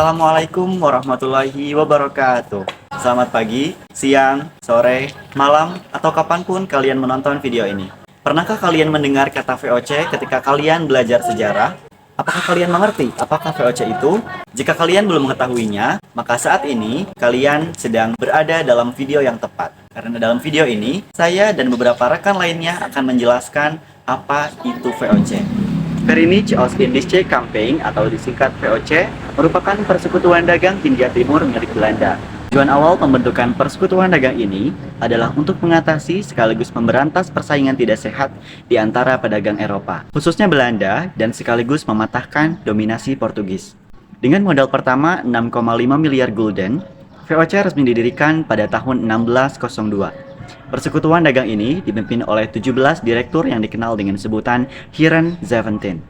Assalamualaikum warahmatullahi wabarakatuh. Selamat pagi, siang, sore, malam, atau kapanpun kalian menonton video ini. Pernahkah kalian mendengar kata VOC ketika kalian belajar sejarah? Apakah kalian mengerti apakah VOC itu? Jika kalian belum mengetahuinya, maka saat ini kalian sedang berada dalam video yang tepat. Karena dalam video ini, saya dan beberapa rekan lainnya akan menjelaskan apa itu VOC. Verenigde Oost-Indische Campaign atau disingkat VOC merupakan persekutuan dagang Hindia Timur milik Belanda. Tujuan awal pembentukan persekutuan dagang ini adalah untuk mengatasi sekaligus memberantas persaingan tidak sehat di antara pedagang Eropa, khususnya Belanda, dan sekaligus mematahkan dominasi Portugis. Dengan modal pertama 6,5 miliar gulden, VOC resmi didirikan pada tahun 1602. Persekutuan dagang ini dipimpin oleh 17 direktur yang dikenal dengan sebutan Heren 17.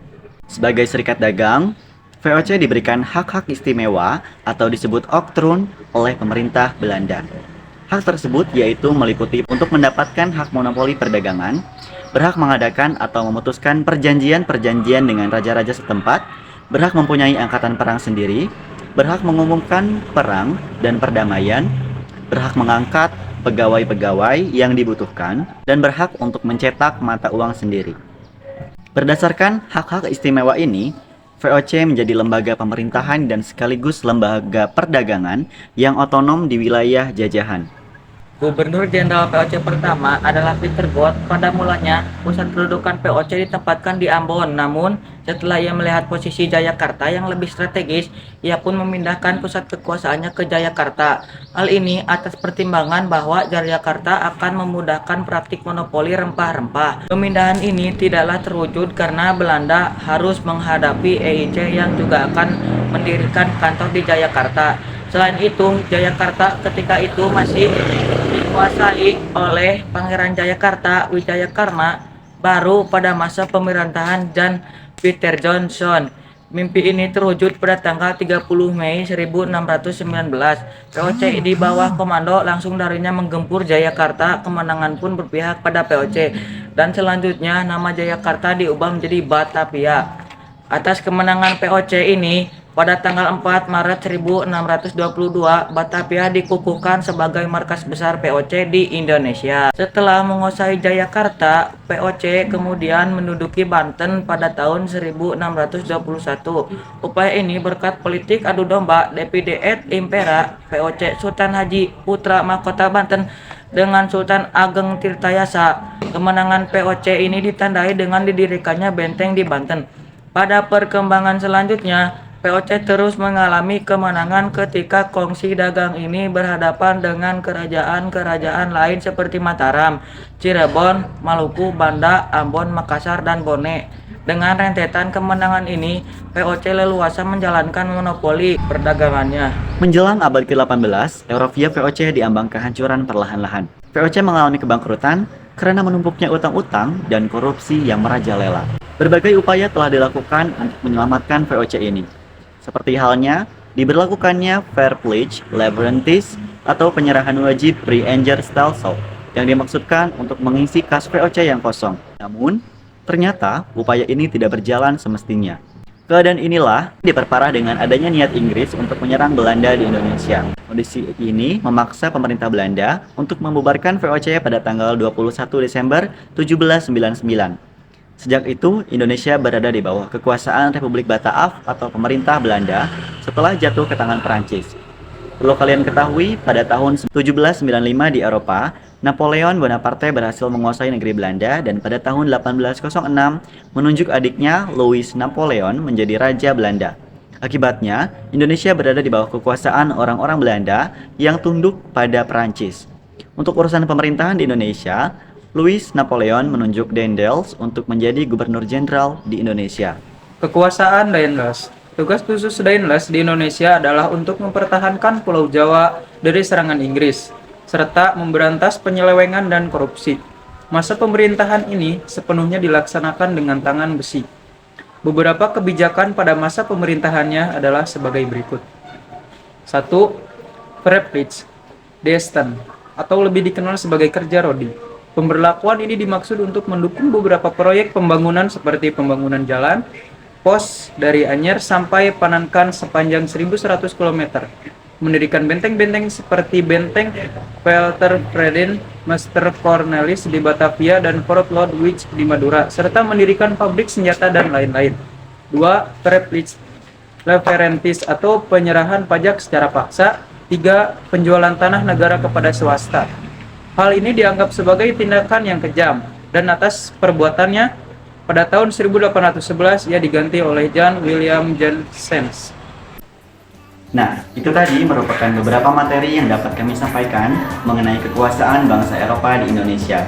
Sebagai serikat dagang, VOC diberikan hak-hak istimewa atau disebut Octroon oleh pemerintah Belanda. Hak tersebut yaitu meliputi untuk mendapatkan hak monopoli perdagangan, berhak mengadakan atau memutuskan perjanjian-perjanjian dengan raja-raja setempat, berhak mempunyai angkatan perang sendiri, berhak mengumumkan perang dan perdamaian, berhak mengangkat pegawai-pegawai yang dibutuhkan, dan berhak untuk mencetak mata uang sendiri. Berdasarkan hak-hak istimewa ini, VOC menjadi lembaga pemerintahan dan sekaligus lembaga perdagangan yang otonom di wilayah jajahan. Gubernur Jenderal VOC pertama adalah Pieter Both. Pada mulanya, pusat kedudukan VOC ditempatkan di Ambon. Namun, setelah ia melihat posisi Jayakarta yang lebih strategis, ia pun memindahkan pusat kekuasaannya ke Jayakarta. Hal ini atas pertimbangan bahwa Jayakarta akan memudahkan praktik monopoli rempah-rempah. Pemindahan ini tidaklah terwujud karena Belanda harus menghadapi EIC yang juga akan mendirikan kantor di Jayakarta. Selain itu, Jayakarta ketika itu masih dikuasai oleh Pangeran Jayakarta Wijayakarma baru pada masa pemerintahan Jan Pieter Johnson. Mimpi ini terwujud pada tanggal 30 Mei 1619. VOC di bawah komando langsung darinya menggempur Jayakarta. Kemenangan pun berpihak pada VOC dan selanjutnya nama Jayakarta diubah menjadi Batavia. Atas kemenangan VOC ini, pada tanggal 4 Maret 1622, Batavia dikukuhkan sebagai markas besar VOC di Indonesia. Setelah menguasai Jayakarta, VOC kemudian menduduki Banten pada tahun 1621. Upaya ini berkat politik adu domba Depide et Impera VOC Sultan Haji Putra Mahkota Banten dengan Sultan Ageng Tirtayasa. Kemenangan VOC ini ditandai dengan didirikannya benteng di Banten. Pada perkembangan selanjutnya, VOC terus mengalami kemenangan ketika kongsi dagang ini berhadapan dengan kerajaan-kerajaan lain seperti Mataram, Cirebon, Maluku, Banda, Ambon, Makassar, dan Bone. Dengan rentetan kemenangan ini, VOC leluasa menjalankan monopoli perdagangannya. Menjelang abad ke-18, Eurovia VOC diambang kehancuran perlahan-lahan. VOC mengalami kebangkrutan karena menumpuknya utang-utang dan korupsi yang merajalela. Berbagai upaya telah dilakukan untuk menyelamatkan VOC ini. Seperti halnya diberlakukannya Fair Pledge Leverantis atau penyerahan wajib Pre-Engerstelsel yang dimaksudkan untuk mengisi kas VOC yang kosong. Namun, ternyata upaya ini tidak berjalan semestinya. Keadaan inilah diperparah dengan adanya niat Inggris untuk menyerang Belanda di Indonesia. Kondisi ini memaksa pemerintah Belanda untuk membubarkan VOC pada tanggal 21 Desember 1799. Sejak itu, Indonesia berada di bawah kekuasaan Republik Bataaf atau pemerintah Belanda setelah jatuh ke tangan Perancis. Perlu kalian ketahui, pada tahun 1795 di Eropa, Napoleon Bonaparte berhasil menguasai negeri Belanda dan pada tahun 1806 menunjuk adiknya Louis Napoleon menjadi Raja Belanda. Akibatnya, Indonesia berada di bawah kekuasaan orang-orang Belanda yang tunduk pada Perancis. Untuk urusan pemerintahan di Indonesia, Louis Napoleon menunjuk Daendels untuk menjadi gubernur jenderal di Indonesia. Kekuasaan Daendels. Tugas khusus Daendels di Indonesia adalah untuk mempertahankan Pulau Jawa dari serangan Inggris, serta memberantas penyelewengan dan korupsi. Masa pemerintahan ini sepenuhnya dilaksanakan dengan tangan besi. Beberapa kebijakan pada masa pemerintahannya adalah sebagai berikut. 1. Privilege Desten, atau lebih dikenal sebagai kerja rodi. Pemberlakuan ini dimaksud untuk mendukung beberapa proyek pembangunan seperti pembangunan jalan, pos dari Anyer sampai Panankan sepanjang 1.100 km, mendirikan benteng-benteng seperti Benteng Peltervreden, Master Cornelis di Batavia, dan Fort Lodwijk di Madura, serta mendirikan pabrik senjata dan lain-lain. 2. Leverentis atau penyerahan pajak secara paksa. 3. Penjualan tanah negara kepada swasta. Hal ini dianggap sebagai tindakan yang kejam, dan atas perbuatannya pada tahun 1811 ia diganti oleh John William Janssens. Nah, itu tadi merupakan beberapa materi yang dapat kami sampaikan mengenai kekuasaan bangsa Eropa di Indonesia.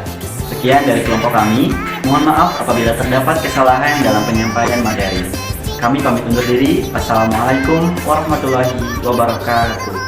Sekian dari kelompok kami. Mohon maaf apabila terdapat kesalahan dalam penyampaian materi. Kami pamit undur diri. Wassalamualaikum warahmatullahi wabarakatuh.